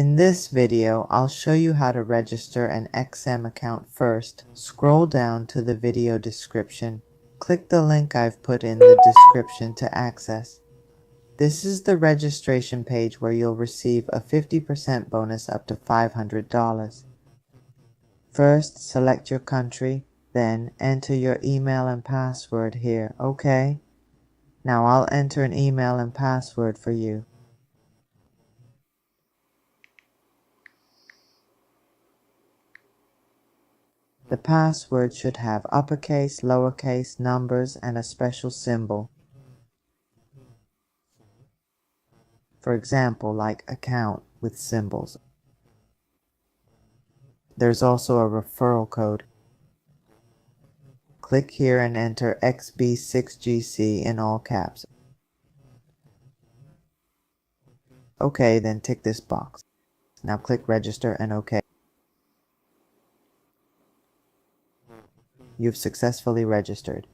In this video, I'll show you how to register an XM account first. Scroll down to the video description. Click the link I've put in the description to access. This is the registration page where you'll receive a 50% bonus up to $500. First, select your country, then enter your email and password here, okay? Now I'll enter an email and password for you. The password should have uppercase, lowercase, numbers, and a special symbol. For example, like account with symbols. There's also a referral code. Click here and enter XB6GC in all caps. OK, then tick this box. Now click register and OK. You've successfully registered.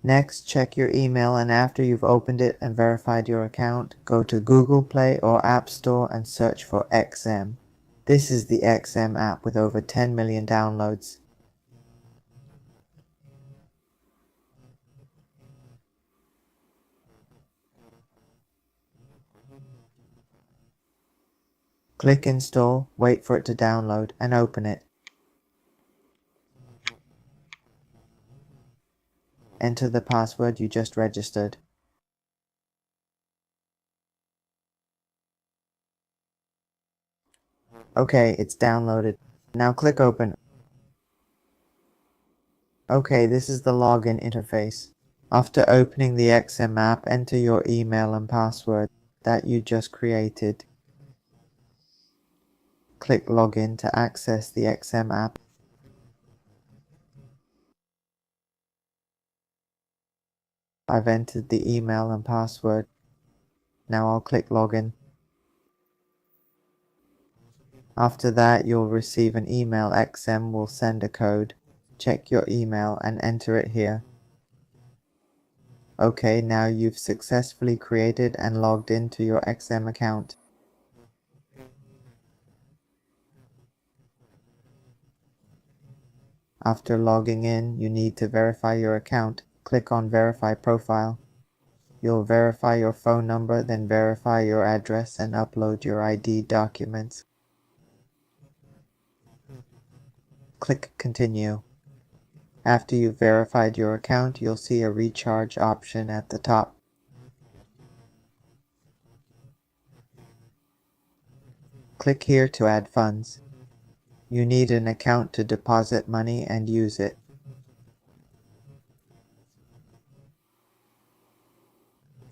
Next, check your email, and after you've opened it and verified your account, go to Google Play or App Store and search for XM. This is the XM app with over 10 million downloads. Click Install, wait for it to download, and open it. Enter the password you just registered. OK, it's downloaded. Now click Open. OK, this is the login interface. After opening the XM app, enter your email and password that you just created. Click Login to access the XM app. I've entered the email and password. Now I'll click Login. After that, you'll receive an email. XM will send a code. Check your email and enter it here. OK, now you've successfully created and logged into your XM account. After logging in, you need to verify your account. Click on Verify Profile. You'll verify your phone number, then verify your address and upload your ID documents. Click Continue. After you've verified your account, you'll see a recharge option at the top. Click here to add funds. You need an account to deposit money and use it.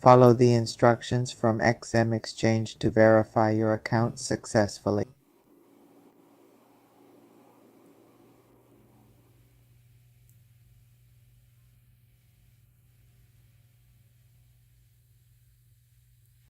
Follow the instructions from XM Exchange to verify your account successfully.